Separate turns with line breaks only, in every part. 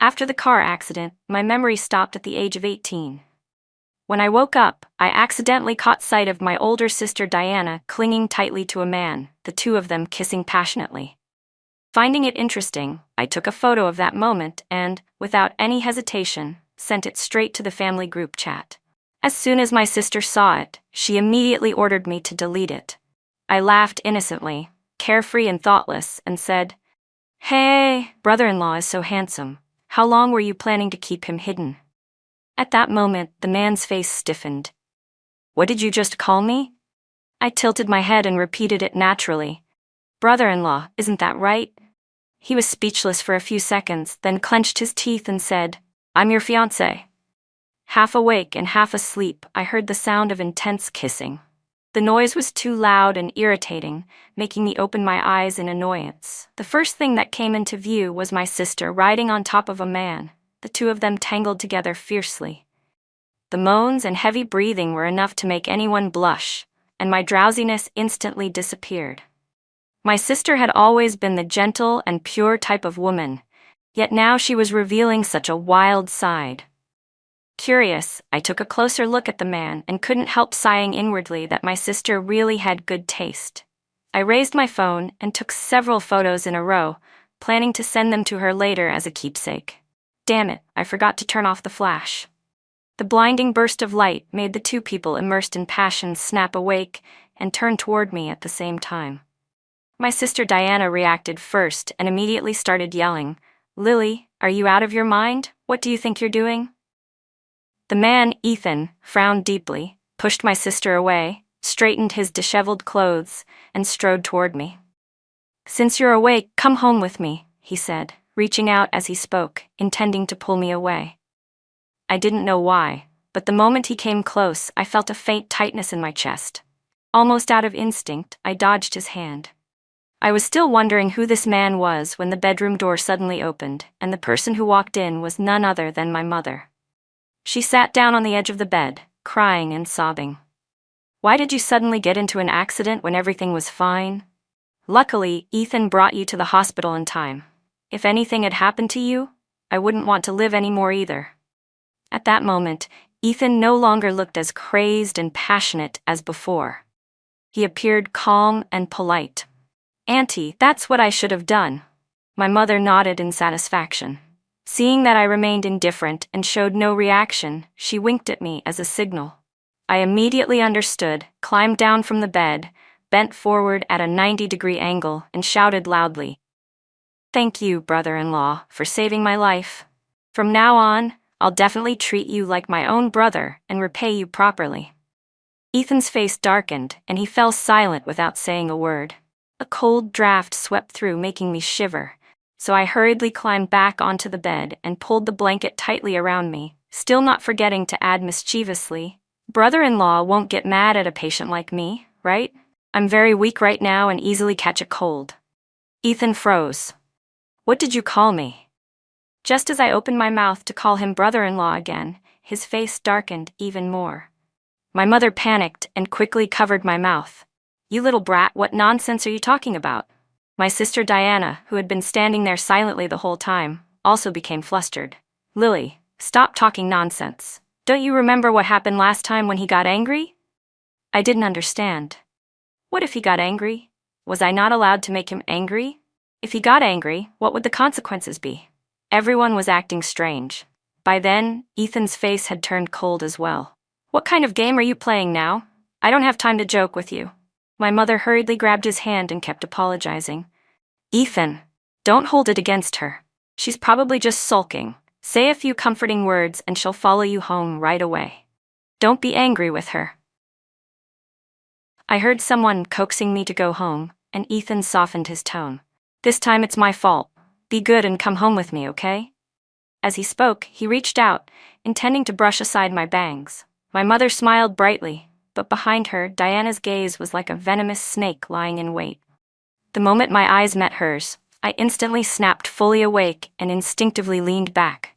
After the car accident, my memory stopped at the age of 18. When I woke up, I accidentally caught sight of my older sister Diana clinging tightly to a man, the two of them kissing passionately. Finding it interesting, I took a photo of that moment and, without any hesitation, sent it straight to the family group chat. As soon as my sister saw it, she immediately ordered me to delete it. I laughed innocently, carefree and thoughtless, and said, "Hey, brother-in-law is so handsome. How long were you planning to keep him hidden?" At that moment, the man's face stiffened. "What did you just call me?" I tilted my head and repeated it naturally. "Brother-in-law, isn't that right?" He was speechless for a few seconds, then clenched his teeth and said, "I'm your fiancé." Half awake and half asleep, I heard the sound of intense kissing. The noise was too loud and irritating, making me open my eyes in annoyance. The first thing that came into view was my sister riding on top of a man, the two of them tangled together fiercely. The moans and heavy breathing were enough to make anyone blush, and my drowsiness instantly disappeared. My sister had always been the gentle and pure type of woman, yet now she was revealing such a wild side. Curious, I took a closer look at the man and couldn't help sighing inwardly that my sister really had good taste. I raised my phone and took several photos in a row, planning to send them to her later as a keepsake. Damn it, I forgot to turn off the flash. The blinding burst of light made the two people immersed in passion snap awake and turn toward me at the same time. My sister Diana reacted first and immediately started yelling, "Lily, are you out of your mind? What do you think you're doing?" The man, Ethan, frowned deeply, pushed my sister away, straightened his disheveled clothes, and strode toward me. "Since you're awake, come home with me," he said, reaching out as he spoke, intending to pull me away. I didn't know why, but the moment he came close, I felt a faint tightness in my chest. Almost out of instinct, I dodged his hand. I was still wondering who this man was when the bedroom door suddenly opened, and the person who walked in was none other than my mother. She sat down on the edge of the bed, crying and sobbing. "Why did you suddenly get into an accident when everything was fine? Luckily, Ethan brought you to the hospital in time. If anything had happened to you, I wouldn't want to live anymore either." At that moment, Ethan no longer looked as crazed and passionate as before. He appeared calm and polite. "Auntie, that's what I should have done." My mother nodded in satisfaction. Seeing that I remained indifferent and showed no reaction, she winked at me as a signal. I immediately understood, climbed down from the bed, bent forward at a 90-degree angle, and shouted loudly, "Thank you, brother-in-law, for saving my life. From now on, I'll definitely treat you like my own brother and repay you properly." Ethan's face darkened, and he fell silent without saying a word. A cold draft swept through, making me shiver, so I hurriedly climbed back onto the bed and pulled the blanket tightly around me, still not forgetting to add mischievously, "Brother-in-law won't get mad at a patient like me, right? I'm very weak right now and easily catch a cold." Ethan froze. "What did you call me?" Just as I opened my mouth to call him brother-in-law again, his face darkened even more. My mother panicked and quickly covered my mouth. "You little brat, what nonsense are you talking about?" My sister Diana, who had been standing there silently the whole time, also became flustered. "Lily, stop talking nonsense. Don't you remember what happened last time when he got angry?" I didn't understand. What if he got angry? Was I not allowed to make him angry? If he got angry, what would the consequences be? Everyone was acting strange. By then, Ethan's face had turned cold as well. "What kind of game are you playing now? I don't have time to joke with you." My mother hurriedly grabbed his hand and kept apologizing. "Ethan, don't hold it against her. She's probably just sulking. Say a few comforting words and she'll follow you home right away. Don't be angry with her." I heard someone coaxing me to go home, and Ethan softened his tone. "This time it's my fault. Be good and come home with me, okay?" As he spoke, he reached out, intending to brush aside my bangs. My mother smiled brightly, but behind her, Diana's gaze was like a venomous snake lying in wait. The moment my eyes met hers, I instantly snapped fully awake and instinctively leaned back.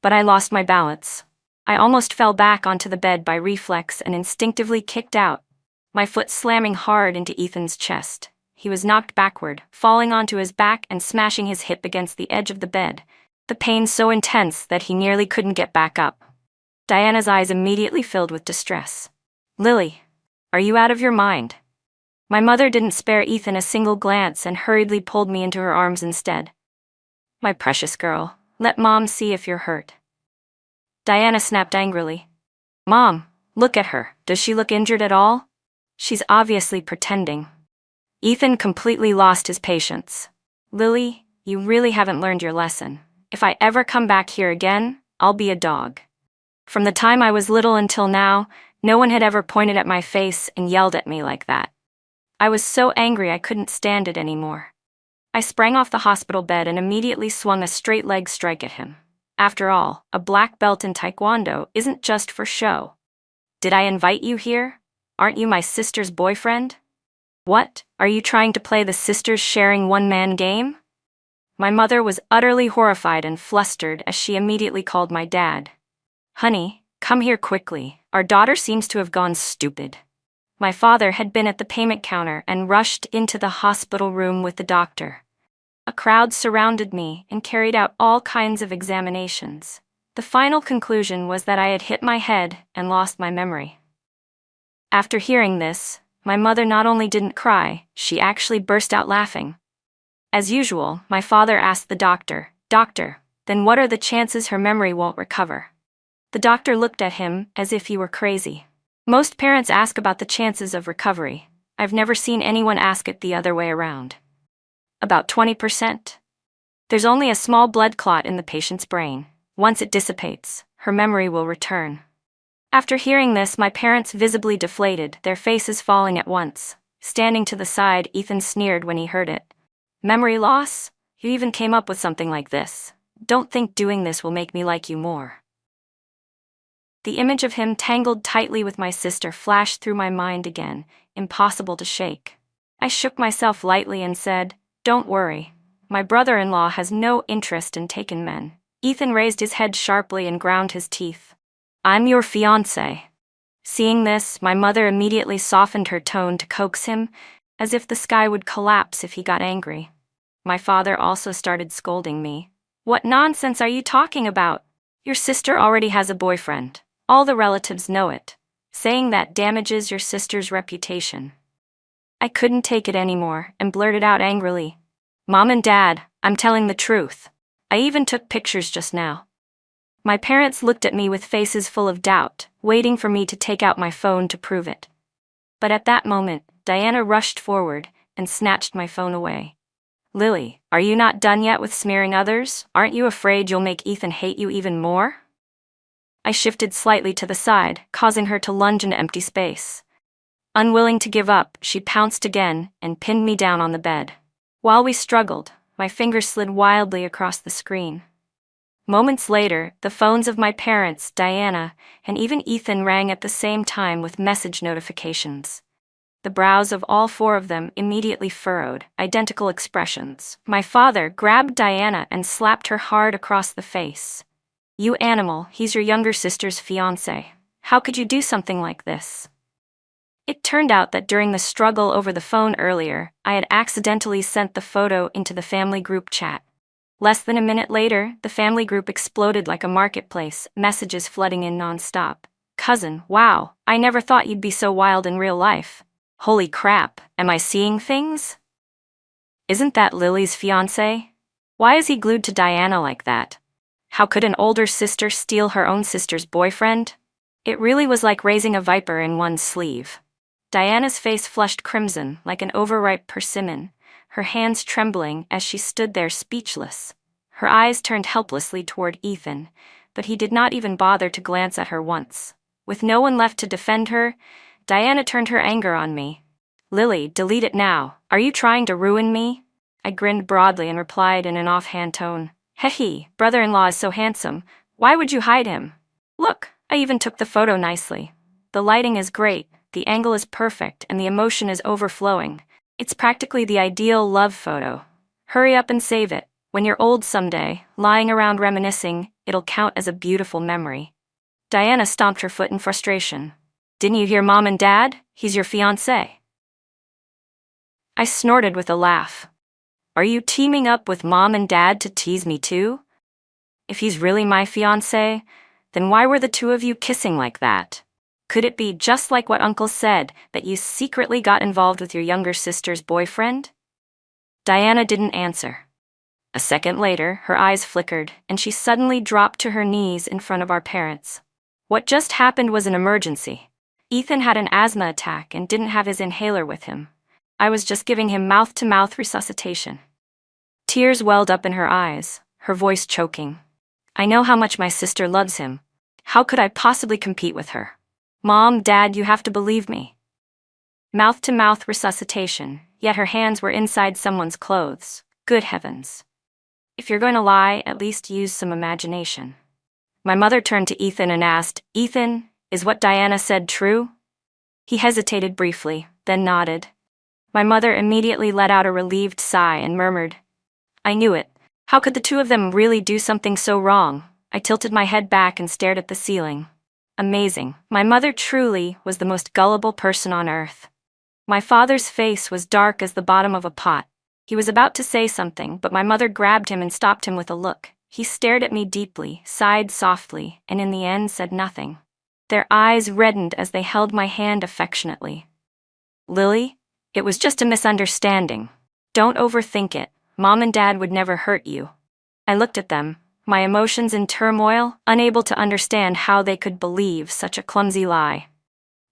But I lost my balance. I almost fell back onto the bed by reflex and instinctively kicked out, my foot slamming hard into Ethan's chest. He was knocked backward, falling onto his back and smashing his hip against the edge of the bed, the pain so intense that he nearly couldn't get back up. Diana's eyes immediately filled with distress. "Lily, are you out of your mind?" My mother didn't spare Ethan a single glance and hurriedly pulled me into her arms instead. "My precious girl, let Mom see if you're hurt." Diana snapped angrily. "Mom, look at her. Does she look injured at all? She's obviously pretending." Ethan completely lost his patience. "Lily, you really haven't learned your lesson. If I ever come back here again, I'll be a dog." From the time I was little until now, no one had ever pointed at my face and yelled at me like that. I was so angry I couldn't stand it anymore. I sprang off the hospital bed and immediately swung a straight leg strike at him. After all, a black belt in Taekwondo isn't just for show. "Did I invite you here? Aren't you my sister's boyfriend? What, are you trying to play the sisters sharing one-man game?" My mother was utterly horrified and flustered as she immediately called my dad. "Honey, come here quickly. Our daughter seems to have gone stupid." My father had been at the payment counter and rushed into the hospital room with the doctor. A crowd surrounded me and carried out all kinds of examinations. The final conclusion was that I had hit my head and lost my memory. After hearing this, my mother not only didn't cry, she actually burst out laughing. As usual, my father asked the doctor, "Doctor, then what are the chances her memory won't recover?" The doctor looked at him as if he were crazy. "Most parents ask about the chances of recovery. I've never seen anyone ask it the other way around." "About 20%. There's only a small blood clot in the patient's brain. Once it dissipates, her memory will return." After hearing this, my parents visibly deflated, their faces falling at once. Standing to the side, Ethan sneered when he heard it. "Memory loss? You even came up with something like this. Don't think doing this will make me like you more." The image of him tangled tightly with my sister flashed through my mind again, impossible to shake. I shook myself lightly and said, "Don't worry. My brother-in-law has no interest in taken men." Ethan raised his head sharply and ground his teeth. "I'm your fiancé." Seeing this, my mother immediately softened her tone to coax him, as if the sky would collapse if he got angry. My father also started scolding me. "What nonsense are you talking about? Your sister already has a boyfriend. All the relatives know it. Saying that damages your sister's reputation." I couldn't take it anymore and blurted out angrily, "Mom and Dad, I'm telling the truth. I even took pictures just now." My parents looked at me with faces full of doubt, waiting for me to take out my phone to prove it. But at that moment, Diana rushed forward and snatched my phone away. "Lily, are you not done yet with smearing others? Aren't you afraid you'll make Ethan hate you even more?" I shifted slightly to the side, causing her to lunge into empty space. Unwilling to give up, she pounced again and pinned me down on the bed. While we struggled, my fingers slid wildly across the screen. Moments later, the phones of my parents, Diana, and even Ethan rang at the same time with message notifications. The brows of all four of them immediately furrowed, identical expressions. My father grabbed Diana and slapped her hard across the face. "You animal, he's your younger sister's fiancé. How could you do something like this?" It turned out that during the struggle over the phone earlier, I had accidentally sent the photo into the family group chat. Less than a minute later, the family group exploded like a marketplace, messages flooding in non-stop. "Cousin, wow, I never thought you'd be so wild in real life. Holy crap, am I seeing things? Isn't that Lily's fiancé? Why is he glued to Diana like that? How could an older sister steal her own sister's boyfriend?" It really was like raising a viper in one's sleeve. Diana's face flushed crimson like an overripe persimmon, her hands trembling as she stood there speechless. Her eyes turned helplessly toward Ethan, but he did not even bother to glance at her once. With no one left to defend her, Diana turned her anger on me. "Lily, delete it now. Are you trying to ruin me?" I grinned broadly and replied in an offhand tone, "Heh, brother-in-law is so handsome. Why would you hide him? Look, I even took the photo nicely. The lighting is great, the angle is perfect, and the emotion is overflowing. It's practically the ideal love photo. Hurry up and save it. When you're old someday, lying around reminiscing, it'll count as a beautiful memory." Diana stomped her foot in frustration. "Didn't you hear Mom and Dad? He's your fiancé." I snorted with a laugh. "Are you teaming up with Mom and Dad to tease me too?" If he's really my fiancé, then why were the two of you kissing like that? Could it be just like what Uncle said, that you secretly got involved with your younger sister's boyfriend? Diana didn't answer. A second later, her eyes flickered, and she suddenly dropped to her knees in front of our parents. What just happened was an emergency. Ethan had an asthma attack and didn't have his inhaler with him. I was just giving him mouth-to-mouth resuscitation. Tears welled up in her eyes, her voice choking. I know how much my sister loves him. How could I possibly compete with her? Mom, Dad, you have to believe me. Mouth-to-mouth resuscitation, yet her hands were inside someone's clothes. Good heavens. If you're going to lie, at least use some imagination. My mother turned to Ethan and asked, Ethan, is what Diana said true? He hesitated briefly, then nodded. My mother immediately let out a relieved sigh and murmured, I knew it. How could the two of them really do something so wrong? I tilted my head back and stared at the ceiling. Amazing. My mother truly was the most gullible person on earth. My father's face was dark as the bottom of a pot. He was about to say something, but my mother grabbed him and stopped him with a look. He stared at me deeply, sighed softly, and in the end said nothing. Their eyes reddened as they held my hand affectionately. Lily, it was just a misunderstanding. Don't overthink it. Mom and Dad would never hurt you. I looked at them, my emotions in turmoil, unable to understand how they could believe such a clumsy lie.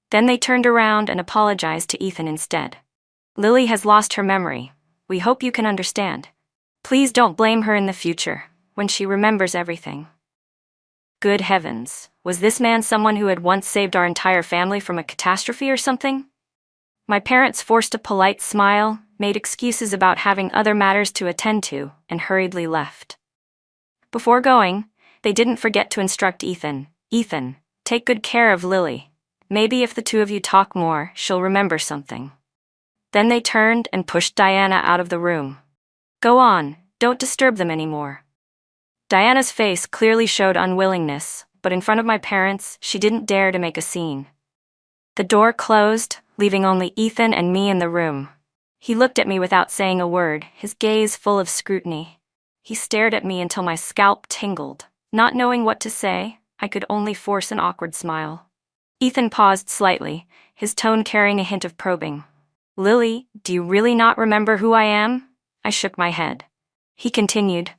Then they turned around and apologized to Ethan instead. Lily has lost her memory. We hope you can understand. Please don't blame her in the future, when she remembers everything. Good heavens, was this man someone who had once saved our entire family from a catastrophe or something? My parents forced a polite smile, made excuses about having other matters to attend to, and hurriedly left. Before going, they didn't forget to instruct Ethan, Ethan, take good care of Lily. Maybe if the two of you talk more, she'll remember something. Then they turned and pushed Diana out of the room. Go on, don't disturb them anymore. Diana's face clearly showed unwillingness, but in front of my parents, she didn't dare to make a scene. The door closed, leaving only Ethan and me in the room. He looked at me without saying a word, his gaze full of scrutiny. He stared at me until my scalp tingled. Not knowing what to say, I could only force an awkward smile. Ethan paused slightly, his tone carrying a hint of probing. Lily, do you really not remember who I am? I shook my head. He continued,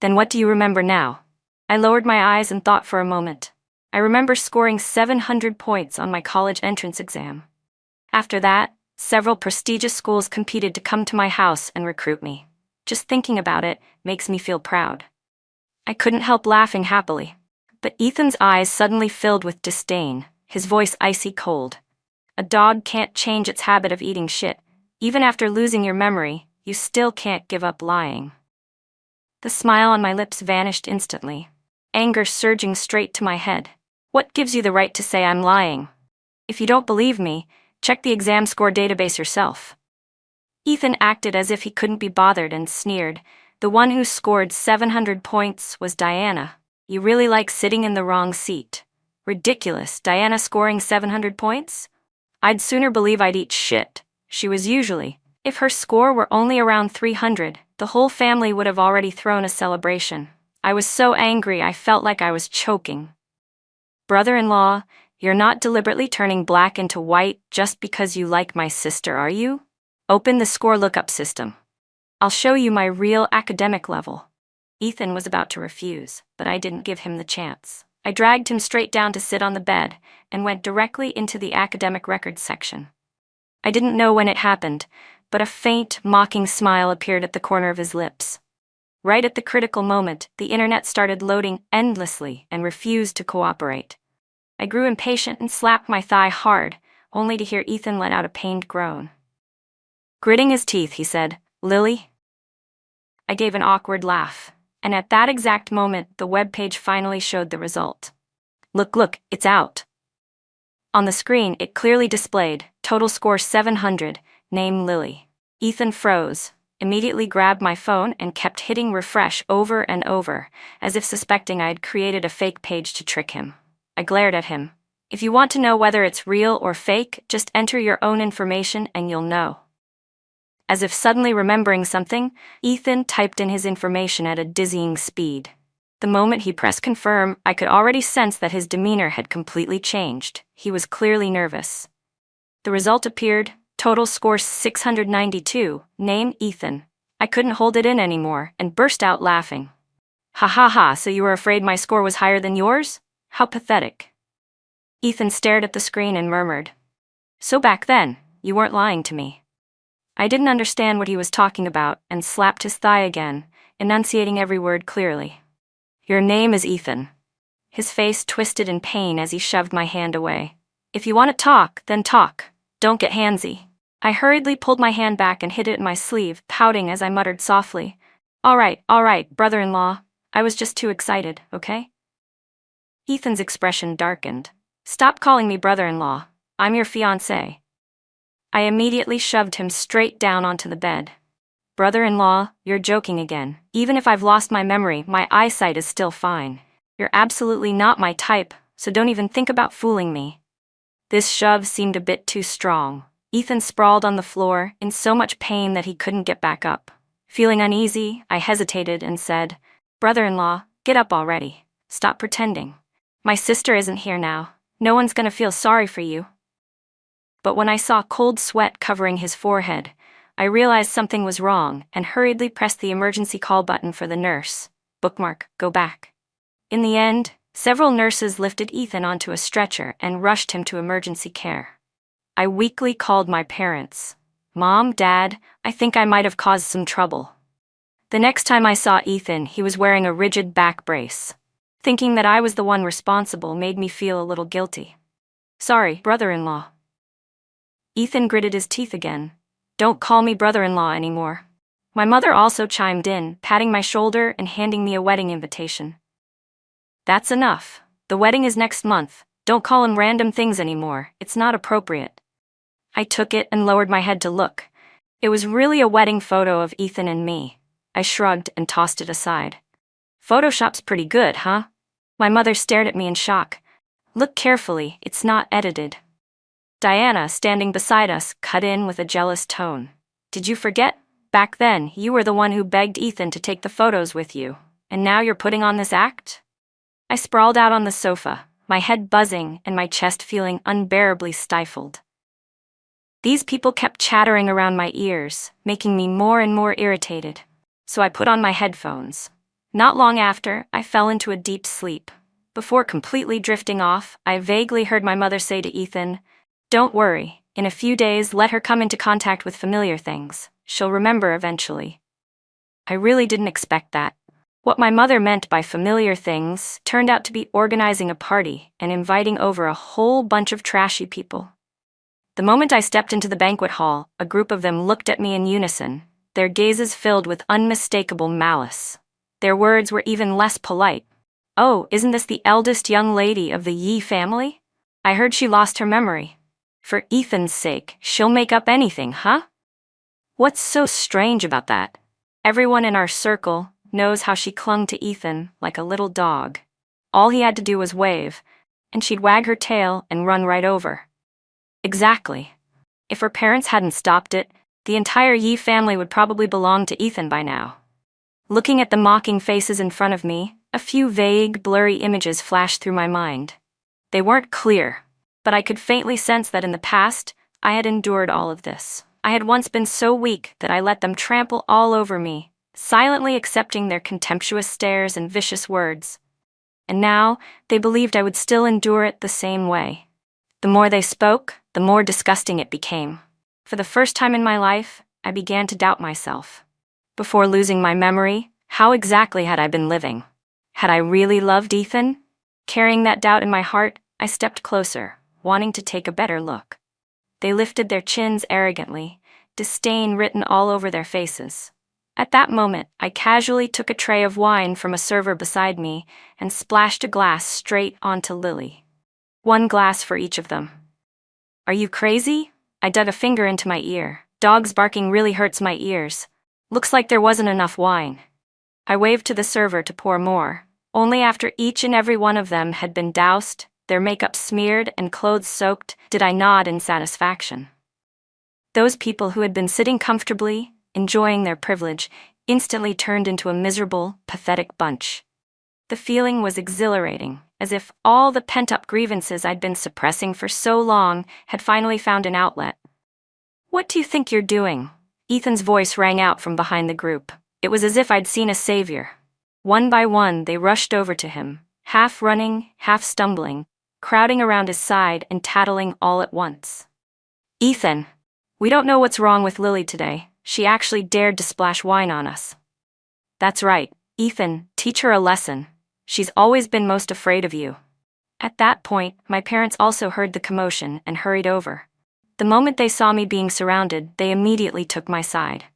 Then what do you remember now? I lowered my eyes and thought for a moment. I remember scoring 700 points on my college entrance exam. After that, several prestigious schools competed to come to my house and recruit me. Just thinking about it makes me feel proud. I couldn't help laughing happily. But Ethan's eyes suddenly filled with disdain, his voice icy cold. A dog can't change its habit of eating shit. Even after losing your memory, you still can't give up lying. The smile on my lips vanished instantly, anger surging straight to my head. What gives you the right to say I'm lying? If you don't believe me, check the exam score database yourself. Ethan acted as if he couldn't be bothered and sneered. The one who scored 700 points was Diana. You really like sitting in the wrong seat. Ridiculous, Diana scoring 700 points? I'd sooner believe I'd eat shit. She was usually. If her score were only around 300, the whole family would have already thrown a celebration. I was so angry I felt like I was choking. Brother-in-law, you're not deliberately turning black into white just because you like my sister, are you? Open the score lookup system. I'll show you my real academic level. Ethan was about to refuse, but I didn't give him the chance. I dragged him straight down to sit on the bed and went directly into the academic records section. I didn't know when it happened, but a faint, mocking smile appeared at the corner of his lips. Right at the critical moment, the internet started loading endlessly and refused to cooperate. I grew impatient and slapped my thigh hard, only to hear Ethan let out a pained groan. Gritting his teeth, he said, Lily? I gave an awkward laugh, and at that exact moment, the web page finally showed the result. Look, it's out. On the screen, it clearly displayed, total score 700, name Lily. Ethan froze, immediately grabbed my phone and kept hitting refresh over and over, as if suspecting I had created a fake page to trick him. I glared at him. If you want to know whether it's real or fake, just enter your own information and you'll know. As if suddenly remembering something, Ethan typed in his information at a dizzying speed. The moment he pressed confirm, I could already sense that his demeanor had completely changed. He was clearly nervous. The result appeared, total score 692, name Ethan. I couldn't hold it in anymore and burst out laughing. Ha ha ha, so you were afraid my score was higher than yours? How pathetic. Ethan stared at the screen and murmured. So back then, you weren't lying to me. I didn't understand what he was talking about and slapped his thigh again, enunciating every word clearly. Your name is Ethan. His face twisted in pain as he shoved my hand away. If you want to talk, then talk. Don't get handsy. I hurriedly pulled my hand back and hid it in my sleeve, pouting as I muttered softly. All right, brother-in-law. I was just too excited, okay? Ethan's expression darkened. Stop calling me brother-in-law. I'm your fiancé. I immediately shoved him straight down onto the bed. Brother-in-law, you're joking again. Even if I've lost my memory, my eyesight is still fine. You're absolutely not my type, so don't even think about fooling me. This shove seemed a bit too strong. Ethan sprawled on the floor, in so much pain that he couldn't get back up. Feeling uneasy, I hesitated and said, Brother-in-law, get up already. Stop pretending. My sister isn't here now. No one's gonna feel sorry for you. But when I saw cold sweat covering his forehead, I realized something was wrong and hurriedly pressed the emergency call button for the nurse. Bookmark, go back. In the end, several nurses lifted Ethan onto a stretcher and rushed him to emergency care. I weakly called my parents. Mom, Dad, I think I might have caused some trouble. The next time I saw Ethan, he was wearing a rigid back brace. Thinking that I was the one responsible made me feel a little guilty. Sorry, brother-in-law. Ethan gritted his teeth again. Don't call me brother-in-law anymore. My mother also chimed in, patting my shoulder and handing me a wedding invitation. That's enough. The wedding is next month. Don't call him random things anymore. It's not appropriate. I took it and lowered my head to look. It was really a wedding photo of Ethan and me. I shrugged and tossed it aside. Photoshop's pretty good, huh? My mother stared at me in shock. Look carefully, it's not edited. Diana, standing beside us, cut in with a jealous tone. Did you forget? Back then, you were the one who begged Ethan to take the photos with you. And now you're putting on this act? I sprawled out on the sofa, my head buzzing and my chest feeling unbearably stifled. These people kept chattering around my ears, making me more and more irritated. So I put on my headphones. Not long after, I fell into a deep sleep. Before completely drifting off, I vaguely heard my mother say to Ethan, Don't worry, in a few days let her come into contact with familiar things. She'll remember eventually. I really didn't expect that. What my mother meant by familiar things turned out to be organizing a party and inviting over a whole bunch of trashy people. The moment I stepped into the banquet hall, a group of them looked at me in unison, their gazes filled with unmistakable malice. Their words were even less polite. Oh, isn't this the eldest young lady of the Yi family? I heard she lost her memory. For Ethan's sake, she'll make up anything, huh? What's so strange about that? Everyone in our circle knows how she clung to Ethan like a little dog. All he had to do was wave, and she'd wag her tail and run right over. Exactly. If her parents hadn't stopped it, the entire Yi family would probably belong to Ethan by now. Looking at the mocking faces in front of me, a few vague, blurry images flashed through my mind. They weren't clear, but I could faintly sense that in the past, I had endured all of this. I had once been so weak that I let them trample all over me, silently accepting their contemptuous stares and vicious words. And now, they believed I would still endure it the same way. The more they spoke, the more disgusting it became. For the first time in my life, I began to doubt myself. Before losing my memory, how exactly had I been living? Had I really loved Ethan? Carrying that doubt in my heart, I stepped closer, wanting to take a better look. They lifted their chins arrogantly, disdain written all over their faces. At that moment, I casually took a tray of wine from a server beside me and splashed a glass straight onto Lily. 1 glass for each of them. Are you crazy? I dug a finger into my ear. Dogs barking really hurts my ears. Looks like there wasn't enough wine. I waved to the server to pour more. Only after each and every one of them had been doused, their makeup smeared and clothes soaked, did I nod in satisfaction. Those people who had been sitting comfortably, enjoying their privilege, instantly turned into a miserable, pathetic bunch. The feeling was exhilarating, as if all the pent-up grievances I'd been suppressing for so long had finally found an outlet. "What do you think you're doing?" Ethan's voice rang out from behind the group. It was as if I'd seen a savior. One by one, they rushed over to him, half running, half stumbling, crowding around his side and tattling all at once. "Ethan, we don't know what's wrong with Lily today. She actually dared to splash wine on us." "That's right, Ethan, teach her a lesson. She's always been most afraid of you." At that point, my parents also heard the commotion and hurried over. The moment they saw me being surrounded, they immediately took my side.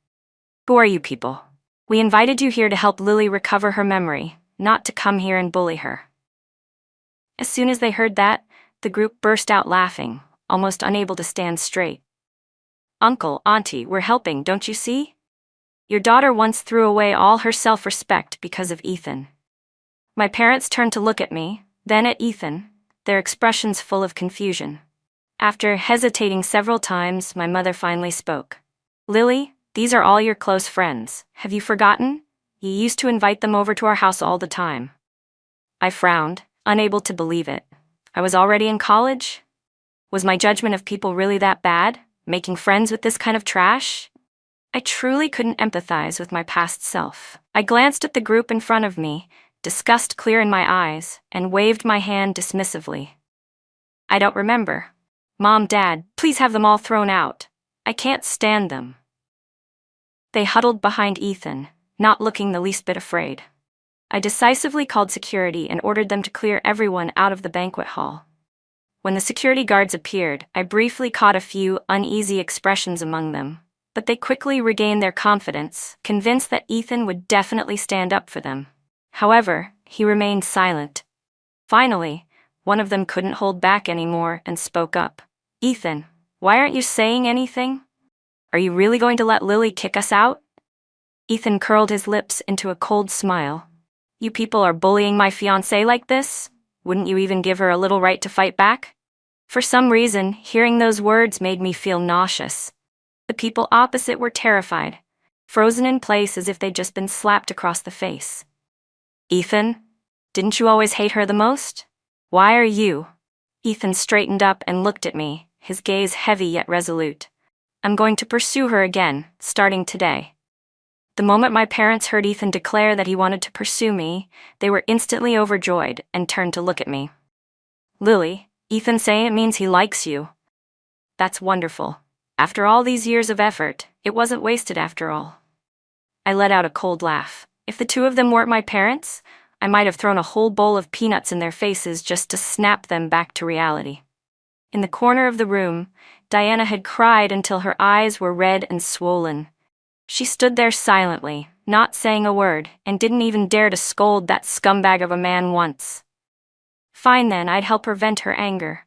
"Who are you people? We invited you here to help Lily recover her memory, not to come here and bully her." As soon as they heard that, the group burst out laughing, almost unable to stand straight. "Uncle, Auntie, we're helping, don't you see? Your daughter once threw away all her self-respect because of Ethan." My parents turned to look at me, then at Ethan, their expressions full of confusion. After hesitating several times, my mother finally spoke. "Lily, these are all your close friends. Have you forgotten? You used to invite them over to our house all the time." I frowned, unable to believe it. I was already in college? Was my judgment of people really that bad, making friends with this kind of trash? I truly couldn't empathize with my past self. I glanced at the group in front of me, disgust clear in my eyes, and waved my hand dismissively. "I don't remember. Mom, Dad, please have them all thrown out. I can't stand them." They huddled behind Ethan, not looking the least bit afraid. I decisively called security and ordered them to clear everyone out of the banquet hall. When the security guards appeared, I briefly caught a few uneasy expressions among them, but they quickly regained their confidence, convinced that Ethan would definitely stand up for them. However, he remained silent. Finally, one of them couldn't hold back anymore and spoke up. "Ethan, why aren't you saying anything? Are you really going to let Lily kick us out?" Ethan curled his lips into a cold smile. "You people are bullying my fiancée like this? Wouldn't you even give her a little right to fight back?" For some reason, hearing those words made me feel nauseous. The people opposite were terrified, frozen in place as if they'd just been slapped across the face. "Ethan, didn't you always hate her the most? Why are you?" Ethan straightened up and looked at me, his gaze heavy yet resolute. "I'm going to pursue her again, starting today." The moment my parents heard Ethan declare that he wanted to pursue me, they were instantly overjoyed and turned to look at me. "Lily, Ethan saying it means he likes you. That's wonderful. After all these years of effort, it wasn't wasted after all." I let out a cold laugh. If the two of them weren't my parents, I might have thrown a whole bowl of peanuts in their faces just to snap them back to reality. In the corner of the room, Diana had cried until her eyes were red and swollen. She stood there silently, not saying a word, and didn't even dare to scold that scumbag of a man once. Fine then, I'd help her vent her anger.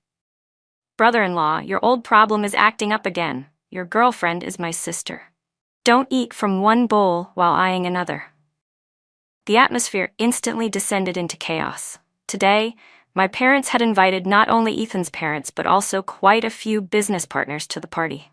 "Brother-in-law, your old problem is acting up again. Your girlfriend is my sister. Don't eat from one bowl while eyeing another." The atmosphere instantly descended into chaos. Today, my parents had invited not only Ethan's parents but also quite a few business partners to the party.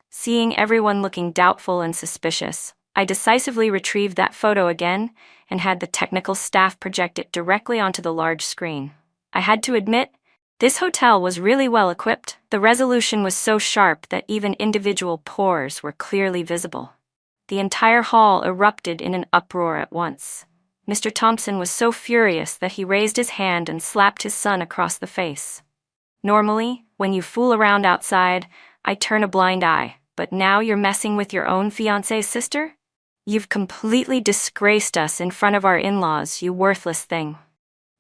Seeing everyone looking doubtful and suspicious, I decisively retrieved that photo again and had the technical staff project it directly onto the large screen. I had to admit, this hotel was really well equipped. The resolution was so sharp that even individual pores were clearly visible. The entire hall erupted in an uproar at once. Mr. Thompson was so furious that he raised his hand and slapped his son across the face. Normally, when you fool around outside, I turn a blind eye, but now you're messing with your own fiancé's sister? You've completely disgraced us in front of our in-laws, you worthless thing.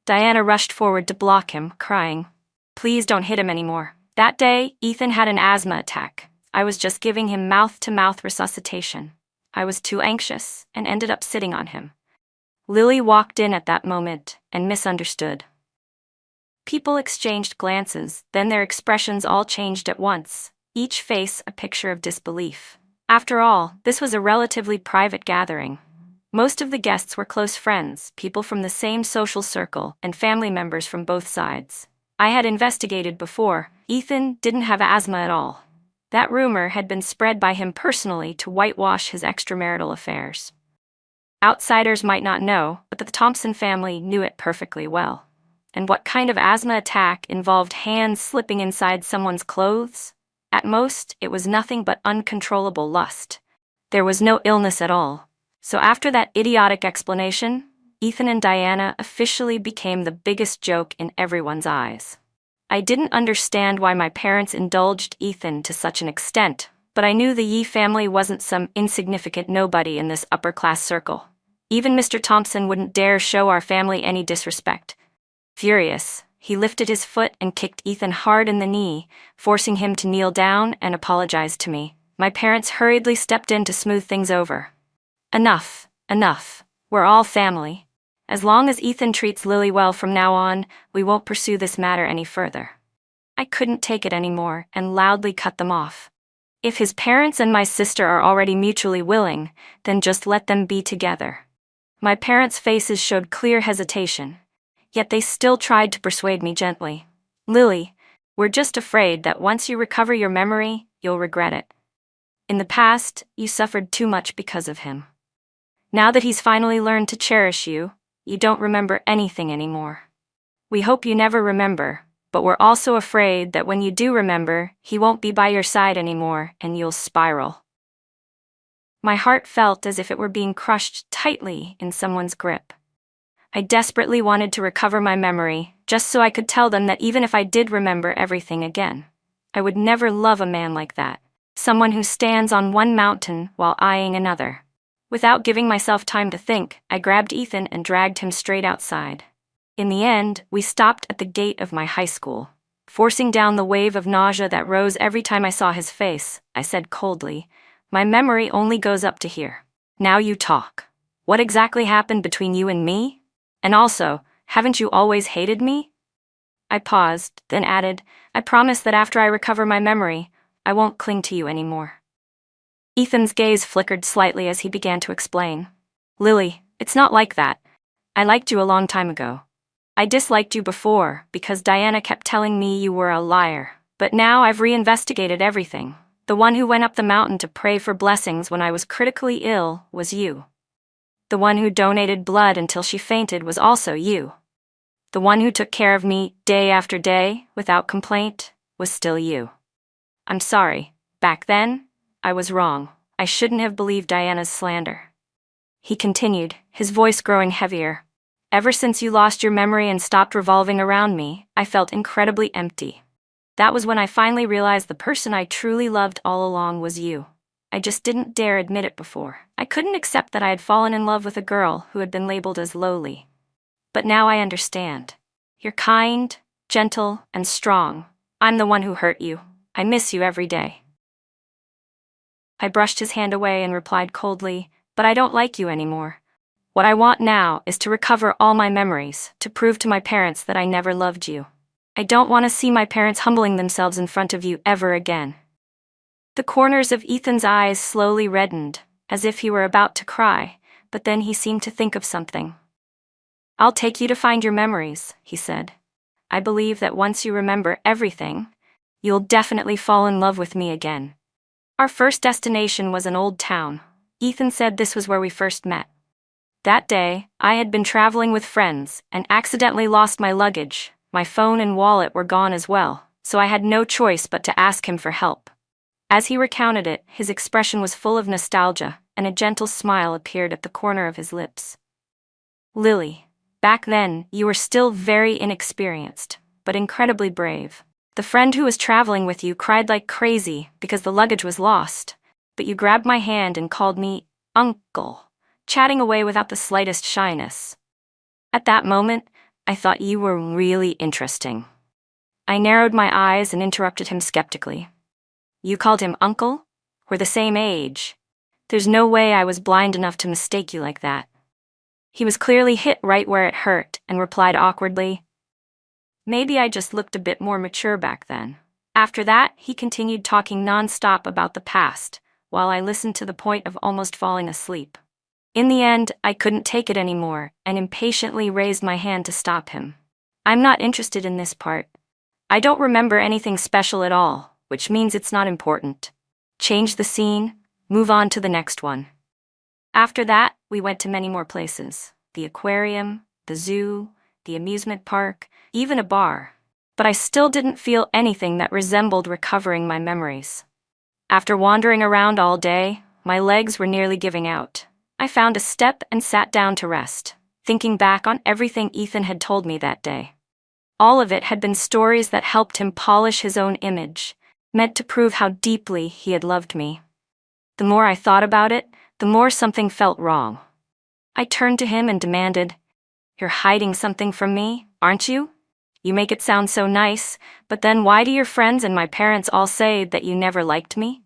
Diana rushed forward to block him, crying, "Please don't hit him anymore." That day, Ethan had an asthma attack. I was just giving him mouth-to-mouth resuscitation. I was too anxious and ended up sitting on him. Lily walked in at that moment and misunderstood. People exchanged glances, then their expressions all changed at once, each face a picture of disbelief. After all, this was a relatively private gathering. Most of the guests were close friends, people from the same social circle, and family members from both sides. I had investigated before. Ethan didn't have asthma at all. That rumor had been spread by him personally to whitewash his extramarital affairs. Outsiders might not know, but the Thompson family knew it perfectly well. And what kind of asthma attack involved hands slipping inside someone's clothes? At most, it was nothing but uncontrollable lust. There was no illness at all. So after that idiotic explanation, Ethan and Diana officially became the biggest joke in everyone's eyes. I didn't understand why my parents indulged Ethan to such an extent, but I knew the Yee family wasn't some insignificant nobody in this upper-class circle. Even Mr. Thompson wouldn't dare show our family any disrespect. Furious, he lifted his foot and kicked Ethan hard in the knee, forcing him to kneel down and apologize to me. My parents hurriedly stepped in to smooth things over. Enough, enough. We're all family. As long as Ethan treats Lily well from now on, we won't pursue this matter any further. I couldn't take it anymore and loudly cut them off. If his parents and my sister are already mutually willing, then just let them be together. My parents' faces showed clear hesitation, yet they still tried to persuade me gently. Lily, we're just afraid that once you recover your memory, you'll regret it. In the past, you suffered too much because of him. Now that he's finally learned to cherish you, you don't remember anything anymore. We hope you never remember, but we're also afraid that when you do remember, he won't be by your side anymore and you'll spiral. My heart felt as if it were being crushed tightly in someone's grip. I desperately wanted to recover my memory, just so I could tell them that even if I did remember everything again, I would never love a man like that, someone who stands on one mountain while eyeing another. Without giving myself time to think, I grabbed Ethan and dragged him straight outside. In the end, we stopped at the gate of my high school. Forcing down the wave of nausea that rose every time I saw his face, I said coldly, "My memory only goes up to here. Now you talk. What exactly happened between you and me? And also, haven't you always hated me?" I paused, then added, "I promise that after I recover my memory, I won't cling to you anymore." Ethan's gaze flickered slightly as he began to explain. "Lily, it's not like that. I liked you a long time ago. I disliked you before because Diana kept telling me you were a liar. But now I've reinvestigated everything. The one who went up the mountain to pray for blessings when I was critically ill was you. The one who donated blood until she fainted was also you. The one who took care of me day after day without complaint was still you. I'm sorry. Back then, I was wrong. I shouldn't have believed Diana's slander." He continued, his voice growing heavier. "Ever since you lost your memory and stopped revolving around me, I felt incredibly empty. That was when I finally realized the person I truly loved all along was you. I just didn't dare admit it before. I couldn't accept that I had fallen in love with a girl who had been labeled as lowly. But now I understand. You're kind, gentle, and strong. I'm the one who hurt you. I miss you every day." I brushed his hand away and replied coldly, "But I don't like you anymore. What I want now is to recover all my memories, to prove to my parents that I never loved you. I don't want to see my parents humbling themselves in front of you ever again." The corners of Ethan's eyes slowly reddened, as if he were about to cry, but then he seemed to think of something. "I'll take you to find your memories," he said. "I believe that once you remember everything, you'll definitely fall in love with me again." Our first destination was an old town. Ethan said this was where we first met. That day, I had been traveling with friends and accidentally lost my luggage. My phone and wallet were gone as well, so I had no choice but to ask him for help. As he recounted it, his expression was full of nostalgia, and a gentle smile appeared at the corner of his lips. "Lily, back then, you were still very inexperienced, but incredibly brave. The friend who was traveling with you cried like crazy because the luggage was lost, but you grabbed my hand and called me Uncle, chatting away without the slightest shyness. At that moment, I thought you were really interesting." I narrowed my eyes and interrupted him skeptically. "You called him Uncle? We're the same age. There's no way I was blind enough to mistake you like that." He was clearly hit right where it hurt and replied awkwardly, "Maybe I just looked a bit more mature back then." After that, he continued talking non-stop about the past, while I listened to the point of almost falling asleep. In the end, I couldn't take it anymore and impatiently raised my hand to stop him. "I'm not interested in this part. I don't remember anything special at all, which means it's not important. Change the scene, move on to the next one." After that, we went to many more places: the aquarium, the zoo, the amusement park, even a bar. But I still didn't feel anything that resembled recovering my memories. After wandering around all day, my legs were nearly giving out. I found a step and sat down to rest, thinking back on everything Ethan had told me that day. All of it had been stories that helped him polish his own image, meant to prove how deeply he had loved me. The more I thought about it, the more something felt wrong. I turned to him and demanded, "You're hiding something from me, aren't you? You make it sound so nice, but then why do your friends and my parents all say that you never liked me?"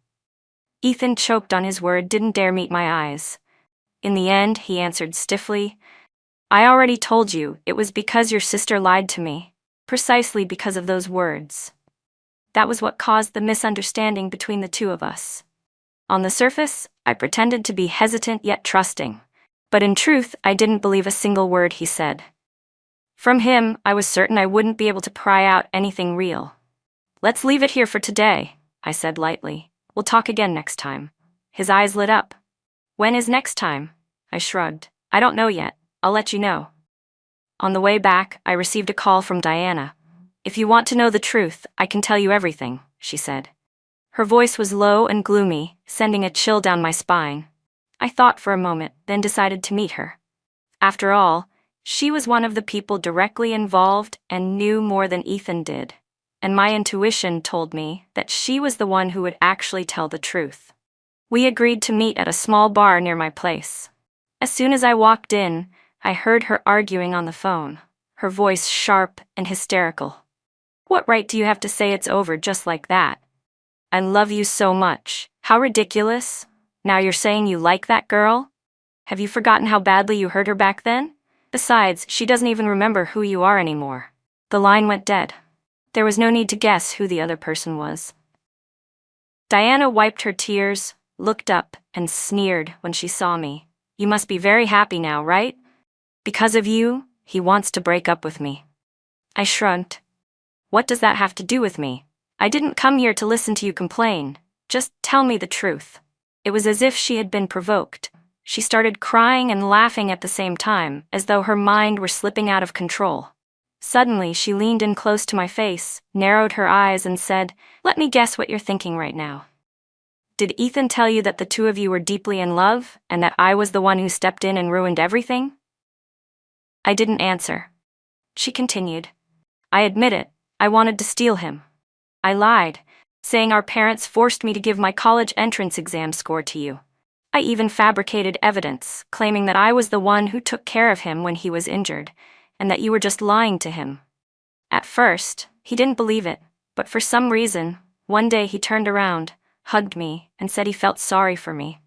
Ethan choked on his word, didn't dare meet my eyes. In the end, he answered stiffly, "I already told you it was because your sister lied to me, precisely because of those words. That was what caused the misunderstanding between the two of us." On the surface, I pretended to be hesitant yet trusting, but in truth, I didn't believe a single word he said. From him, I was certain I wouldn't be able to pry out anything real. "Let's leave it here for today," I said lightly. "We'll talk again next time." His eyes lit up. "When is next time?" I shrugged. "I don't know yet. I'll let you know." On the way back, I received a call from Diana. "If you want to know the truth, I can tell you everything," she said. Her voice was low and gloomy, sending a chill down my spine. I thought for a moment, then decided to meet her. After all, she was one of the people directly involved and knew more than Ethan did, and my intuition told me that she was the one who would actually tell the truth. We agreed to meet at a small bar near my place. As soon as I walked in, I heard her arguing on the phone, her voice sharp and hysterical. "What right do you have to say it's over just like that? I love you so much. How ridiculous. Now you're saying you like that girl? Have you forgotten how badly you hurt her back then? Besides, she doesn't even remember who you are anymore." The line went dead. There was no need to guess who the other person was. Diana wiped her tears, looked up, and sneered when she saw me. "You must be very happy now, right? Because of you, he wants to break up with me." I shrugged. "What does that have to do with me? I didn't come here to listen to you complain. Just tell me the truth." It was as if she had been provoked. She started crying and laughing at the same time, as though her mind were slipping out of control. Suddenly, she leaned in close to my face, narrowed her eyes, and said, "Let me guess what you're thinking right now. Did Ethan tell you that the two of you were deeply in love, and that I was the one who stepped in and ruined everything?" I didn't answer. She continued, "I admit it, I wanted to steal him. I lied, saying our parents forced me to give my college entrance exam score to you. I even fabricated evidence, claiming that I was the one who took care of him when he was injured, and that you were just lying to him." At first, he didn't believe it, but for some reason, one day he turned around, hugged me, and said he felt sorry for me.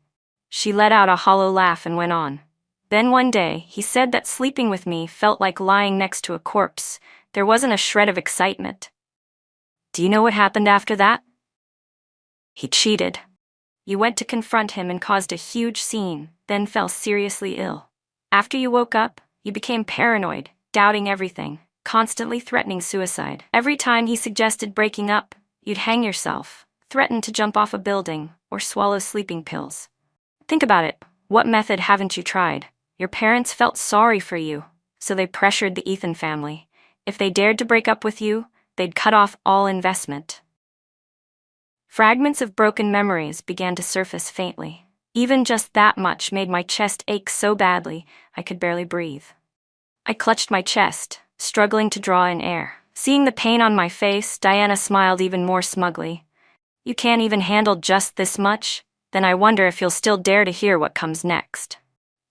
She let out a hollow laugh and went on. "Then one day, he said that sleeping with me felt like lying next to a corpse. There wasn't a shred of excitement. Do you know what happened after that? He cheated. You went to confront him and caused a huge scene, then fell seriously ill. After you woke up, you became paranoid, doubting everything, constantly threatening suicide. Every time he suggested breaking up, you'd hang yourself, threaten to jump off a building, or swallow sleeping pills. Think about it. What method haven't you tried? Your parents felt sorry for you, so they pressured the Ethan family. If they dared to break up with you, they'd cut off all investment." Fragments of broken memories began to surface faintly. Even just that much made my chest ache so badly, I could barely breathe. I clutched my chest, struggling to draw in air. Seeing the pain on my face, Diana smiled even more smugly. "You can't even handle just this much? Then I wonder if you'll still dare to hear what comes next."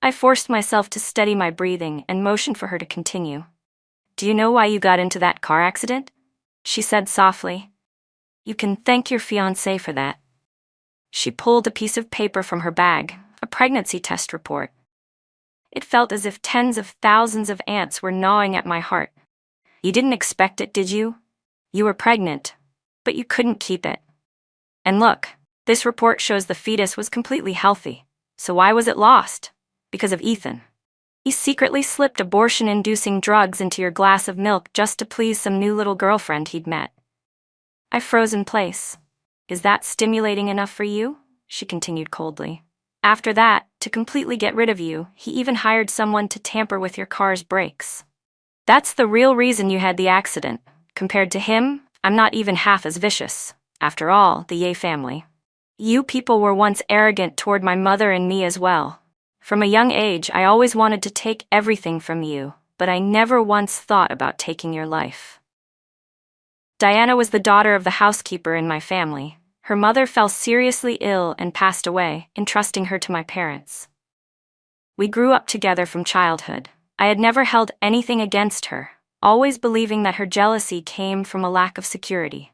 I forced myself to steady my breathing and motioned for her to continue. "Do you know why you got into that car accident?" she said softly. "You can thank your fiancé for that." She pulled a piece of paper from her bag, a pregnancy test report. It felt as if tens of thousands of ants were gnawing at my heart. "You didn't expect it, did you? You were pregnant, but you couldn't keep it. And look, this report shows the fetus was completely healthy. So why was it lost? Because of Ethan. He secretly slipped abortion-inducing drugs into your glass of milk just to please some new little girlfriend he'd met." I froze in place. "Is that stimulating enough for you?" she continued coldly. After that, to completely get rid of you, he even hired someone to tamper with your car's brakes. That's the real reason you had the accident. Compared to him, I'm not even half as vicious. After all, the Ye family. You people were once arrogant toward my mother and me as well. From a young age, I always wanted to take everything from you, but I never once thought about taking your life. Diana was the daughter of the housekeeper in my family. Her mother fell seriously ill and passed away, entrusting her to my parents. We grew up together from childhood. I had never held anything against her, always believing that her jealousy came from a lack of security.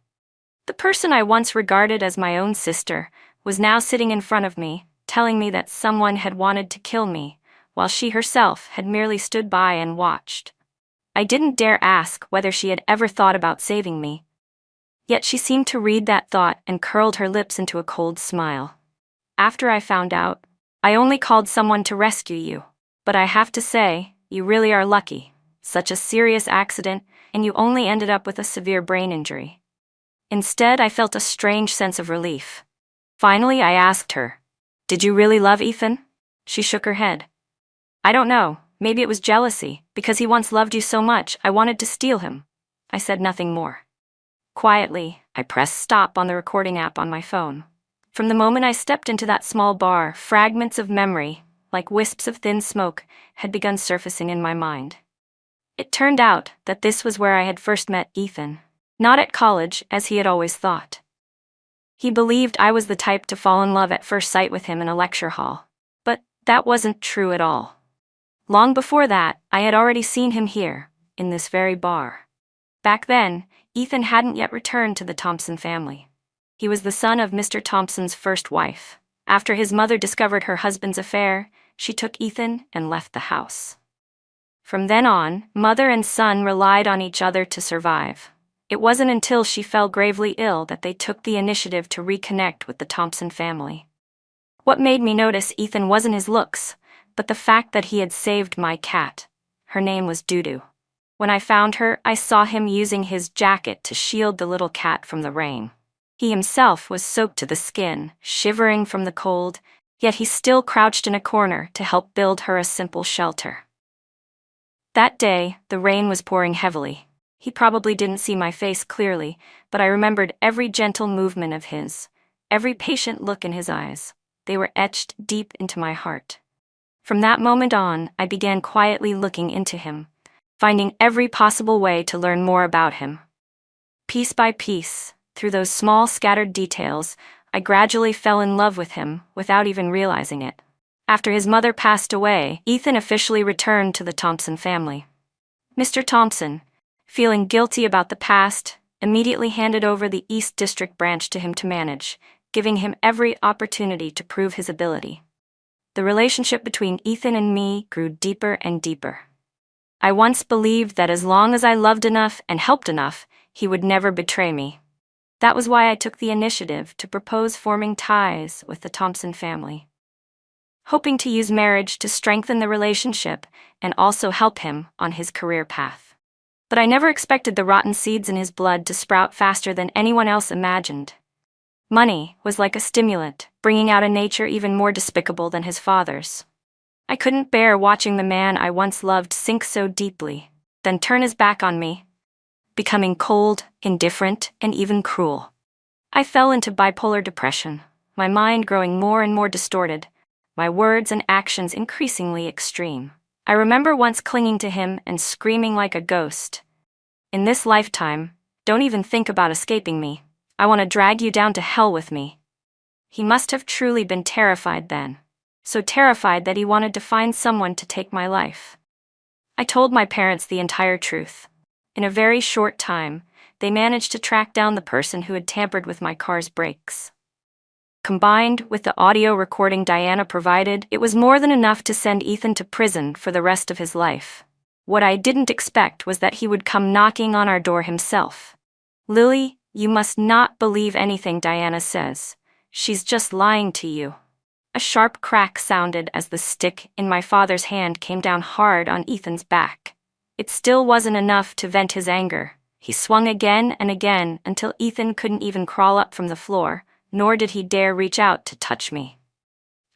The person I once regarded as my own sister was now sitting in front of me, telling me that someone had wanted to kill me, while she herself had merely stood by and watched. I didn't dare ask whether she had ever thought about saving me. Yet she seemed to read that thought and curled her lips into a cold smile. After I found out, I only called someone to rescue you. But I have to say, you really are lucky. Such a serious accident, and you only ended up with a severe brain injury. Instead, I felt a strange sense of relief. Finally, I asked her, "Did you really love Ethan?" She shook her head. "I don't know, maybe it was jealousy, because he once loved you so much, I wanted to steal him." I said nothing more. Quietly, I pressed stop on the recording app on my phone. From the moment I stepped into that small bar, fragments of memory, like wisps of thin smoke, had begun surfacing in my mind. It turned out that this was where I had first met Ethan, not at college, as he had always thought. He believed I was the type to fall in love at first sight with him in a lecture hall, but that wasn't true at all. Long before that, I had already seen him here, in this very bar. Back then, Ethan hadn't yet returned to the Thompson family. He was the son of Mr. Thompson's first wife. After his mother discovered her husband's affair, she took Ethan and left the house. From then on, mother and son relied on each other to survive. It wasn't until she fell gravely ill that they took the initiative to reconnect with the Thompson family. What made me notice Ethan wasn't his looks, but the fact that he had saved my cat. Her name was Dudu. When I found her, I saw him using his jacket to shield the little cat from the rain. He himself was soaked to the skin, shivering from the cold, yet he still crouched in a corner to help build her a simple shelter. That day, the rain was pouring heavily. He probably didn't see my face clearly, but I remembered every gentle movement of his, every patient look in his eyes. They were etched deep into my heart. From that moment on, I began quietly looking into him, finding every possible way to learn more about him. Piece by piece, through those small scattered details, I gradually fell in love with him without even realizing it. After his mother passed away, Ethan officially returned to the Thompson family. Mr. Thompson, feeling guilty about the past, immediately handed over the East District branch to him to manage, giving him every opportunity to prove his ability. The relationship between Ethan and me grew deeper and deeper. I once believed that as long as I loved enough and helped enough, he would never betray me. That was why I took the initiative to propose forming ties with the Thompson family, hoping to use marriage to strengthen the relationship and also help him on his career path. But I never expected the rotten seeds in his blood to sprout faster than anyone else imagined. Money was like a stimulant, bringing out a nature even more despicable than his father's. I couldn't bear watching the man I once loved sink so deeply, then turn his back on me, becoming cold, indifferent, and even cruel. I fell into bipolar depression, my mind growing more and more distorted, my words and actions increasingly extreme. I remember once clinging to him and screaming like a ghost, "In this lifetime, don't even think about escaping me. I want to drag you down to hell with me." He must have truly been terrified then. So terrified that he wanted to find someone to take my life. I told my parents the entire truth. In a very short time, they managed to track down the person who had tampered with my car's brakes. Combined with the audio recording Diana provided, it was more than enough to send Ethan to prison for the rest of his life. What I didn't expect was that he would come knocking on our door himself. "Lily, you must not believe anything Diana says. She's just lying to you." A sharp crack sounded as the stick in my father's hand came down hard on Ethan's back. It still wasn't enough to vent his anger. He swung again and again until Ethan couldn't even crawl up from the floor, nor did he dare reach out to touch me.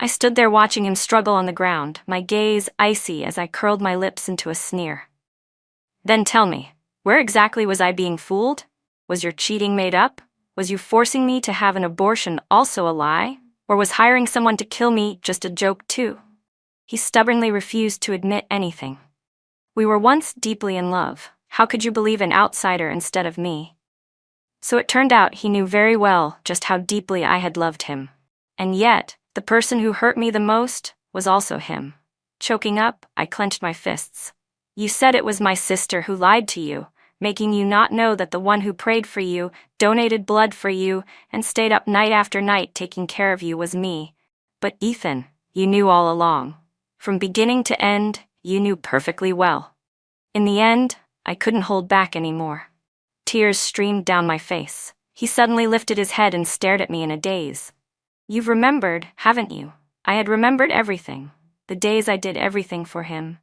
I stood there watching him struggle on the ground, my gaze icy as I curled my lips into a sneer. Then tell me, where exactly was I being fooled? Was your cheating made up? Was you forcing me to have an abortion also a lie? Or was hiring someone to kill me just a joke too? He stubbornly refused to admit anything. We were once deeply in love. How could you believe an outsider instead of me? So it turned out he knew very well just how deeply I had loved him. And yet, the person who hurt me the most was also him. Choking up, I clenched my fists. You said it was my sister who lied to you, making you not know that the one who prayed for you, donated blood for you, and stayed up night after night taking care of you was me. But Ethan, you knew all along. From beginning to end, you knew perfectly well. In the end, I couldn't hold back anymore. Tears streamed down my face. He suddenly lifted his head and stared at me in a daze. You've remembered, haven't you? I had remembered everything. The days I did everything for him.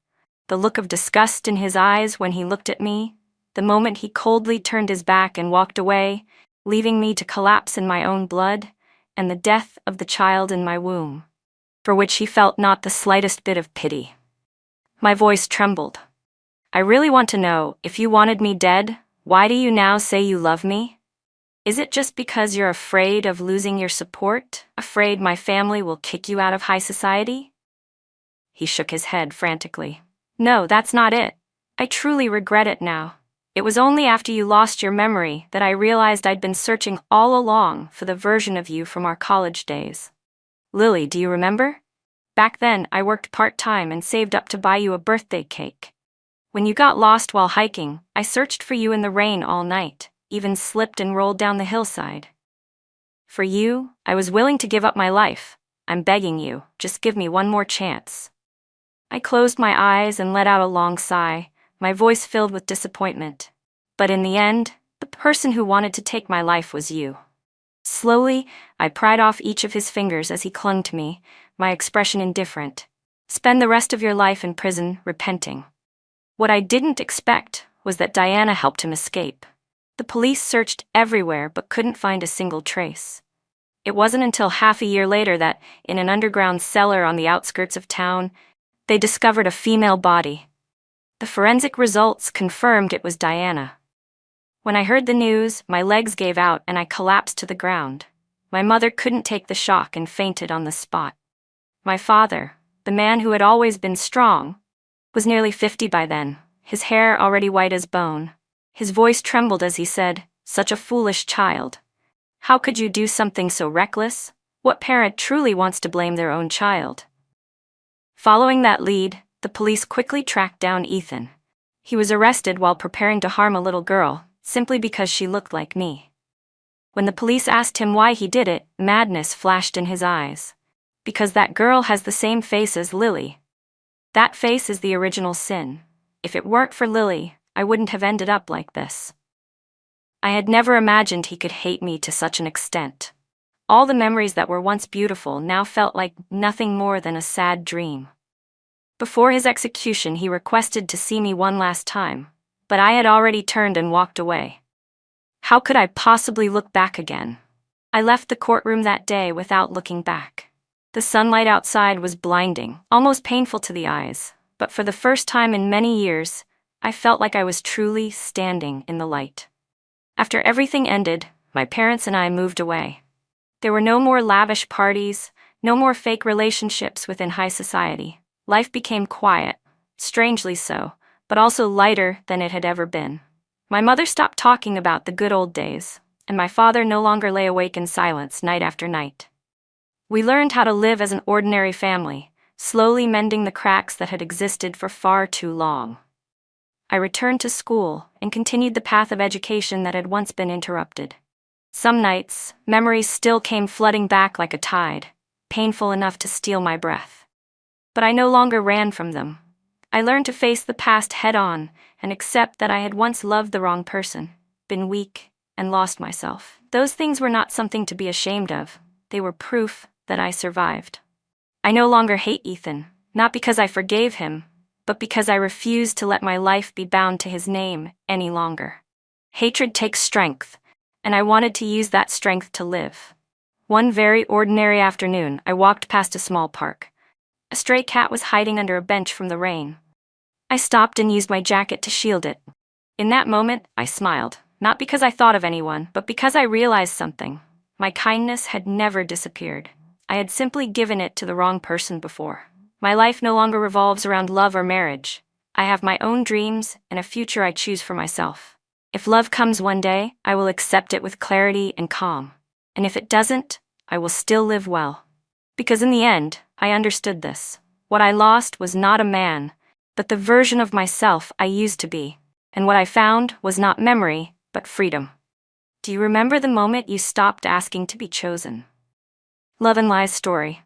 The look of disgust in his eyes when he looked at me. The moment he coldly turned his back and walked away, leaving me to collapse in my own blood, and the death of the child in my womb, for which he felt not the slightest bit of pity. My voice trembled. I really want to know, if you wanted me dead, why do you now say you love me? Is it just because you're afraid of losing your support? Afraid my family will kick you out of high society? He shook his head frantically. No, that's not it. I truly regret it now. It was only after you lost your memory that I realized I'd been searching all along for the version of you from our college days. Lily, do you remember? Back then, I worked part-time and saved up to buy you a birthday cake. When you got lost while hiking, I searched for you in the rain all night, even slipped and rolled down the hillside. For you, I was willing to give up my life. I'm begging you, just give me one more chance. I closed my eyes and let out a long sigh, my voice filled with disappointment. But in the end, the person who wanted to take my life was you. Slowly, I pried off each of his fingers as he clung to me, my expression indifferent. Spend the rest of your life in prison, repenting. What I didn't expect was that Diana helped him escape. The police searched everywhere but couldn't find a single trace. It wasn't until half a year later that, in an underground cellar on the outskirts of town, they discovered a female body. The forensic results confirmed it was Diana. When I heard the news, my legs gave out and I collapsed to the ground. My mother couldn't take the shock and fainted on the spot. My father, the man who had always been strong, was nearly 50 by then, his hair already white as bone. His voice trembled as he said, "Such a foolish child. How could you do something so reckless? What parent truly wants to blame their own child?" Following that lead, the police quickly tracked down Ethan. He was arrested while preparing to harm a little girl, simply because she looked like me. When the police asked him why he did it, madness flashed in his eyes. Because that girl has the same face as Lily. That face is the original sin. If it weren't for Lily, I wouldn't have ended up like this. I had never imagined he could hate me to such an extent. All the memories that were once beautiful now felt like nothing more than a sad dream. Before his execution, he requested to see me one last time, but I had already turned and walked away. How could I possibly look back again? I left the courtroom that day without looking back. The sunlight outside was blinding, almost painful to the eyes, but for the first time in many years, I felt like I was truly standing in the light. After everything ended, my parents and I moved away. There were no more lavish parties, no more fake relationships within high society. Life became quiet, strangely so, but also lighter than it had ever been. My mother stopped talking about the good old days, and my father no longer lay awake in silence night after night. We learned how to live as an ordinary family, slowly mending the cracks that had existed for far too long. I returned to school and continued the path of education that had once been interrupted. Some nights, memories still came flooding back like a tide, painful enough to steal my breath. But I no longer ran from them. I learned to face the past head-on and accept that I had once loved the wrong person, been weak, and lost myself. Those things were not something to be ashamed of. They were proof that I survived. I no longer hate Ethan, not because I forgave him, but because I refused to let my life be bound to his name any longer. Hatred takes strength, and I wanted to use that strength to live. One very ordinary afternoon, I walked past a small park. A stray cat was hiding under a bench from the rain. I stopped and used my jacket to shield it. In that moment, I smiled, not because I thought of anyone, but because I realized something. My kindness had never disappeared. I had simply given it to the wrong person before. My life no longer revolves around love or marriage. I have my own dreams and a future I choose for myself. If love comes one day, I will accept it with clarity and calm. And if it doesn't, I will still live well. Because in the end, I understood this. What I lost was not a man, but the version of myself I used to be. And what I found was not memory, but freedom. Do you remember the moment you stopped asking to be chosen? Love and Lies story.